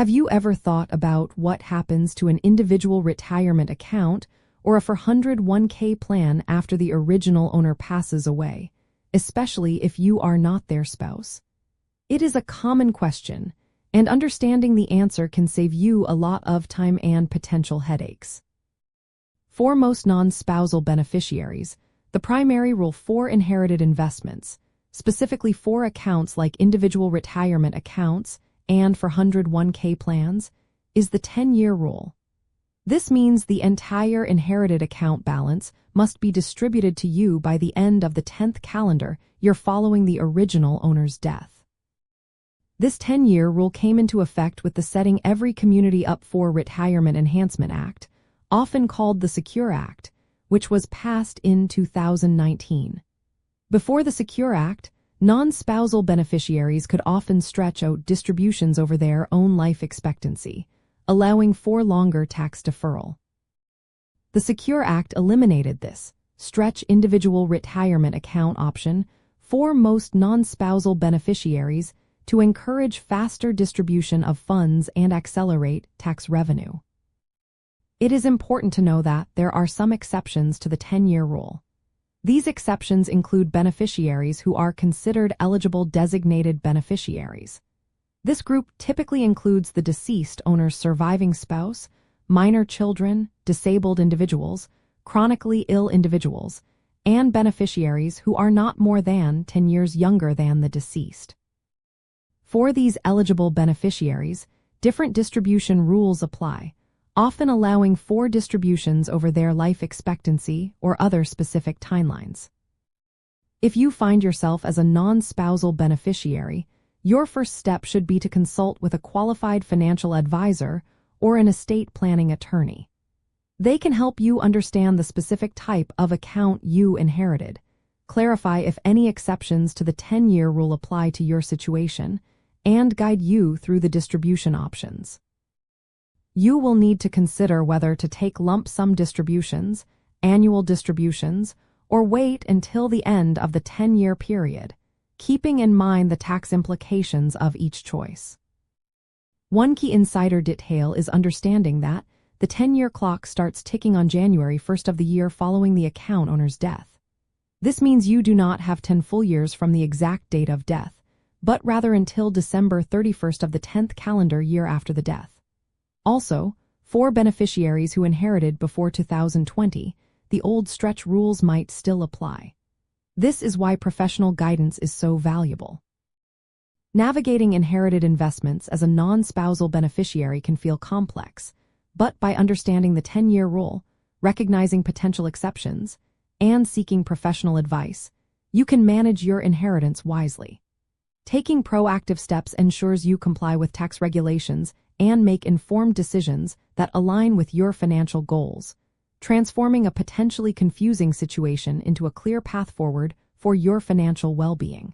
Have you ever thought about what happens to an individual retirement account or a 401k plan after the original owner passes away, especially if you are not their spouse? It is a common question, and understanding the answer can save you a lot of time and potential headaches. For most non-spousal beneficiaries, the primary rule for inherited investments, specifically for accounts like individual retirement accounts and 401k plans, is the 10-year rule. This means the entire inherited account balance must be distributed to you by the end of the 10th calendar year following the original owner's death. This 10-year rule came into effect with the Setting Every Community Up for Retirement Enhancement Act, often called the Secure Act, which was passed in 2019. Before the Secure Act, non-spousal beneficiaries could often stretch out distributions over their own life expectancy, allowing for longer tax deferral. The Secure Act eliminated this stretch individual retirement account option for most non-spousal beneficiaries to encourage faster distribution of funds and accelerate tax revenue. It is important to know that there are some exceptions to the 10-year rule. These exceptions include beneficiaries who are considered eligible designated beneficiaries. This group typically includes the deceased owner's surviving spouse, minor children, disabled individuals, chronically ill individuals, and beneficiaries who are not more than 10 years younger than the deceased. For these eligible beneficiaries, different distribution rules apply, often allowing for distributions over their life expectancy or other specific timelines. If you find yourself as a non-spousal beneficiary, your first step should be to consult with a qualified financial advisor or an estate planning attorney. They can help you understand the specific type of account you inherited, clarify if any exceptions to the 10-year rule apply to your situation, and guide you through the distribution options. You will need to consider whether to take lump sum distributions, annual distributions, or wait until the end of the 10-year period, keeping in mind the tax implications of each choice. One key insider detail is understanding that the 10-year clock starts ticking on January 1st of the year following the account owner's death. This means you do not have 10 full years from the exact date of death, but rather until December 31st of the 10th calendar year after the death. Also, for beneficiaries who inherited before 2020, the old stretch rules might still apply. This is why professional guidance is so valuable. Navigating inherited investments as a non-spousal beneficiary can feel complex, but by understanding the 10-year rule, recognizing potential exceptions, and seeking professional advice, you can manage your inheritance wisely. Taking proactive steps ensures you comply with tax regulations and make informed decisions that align with your financial goals, transforming a potentially confusing situation into a clear path forward for your financial well-being.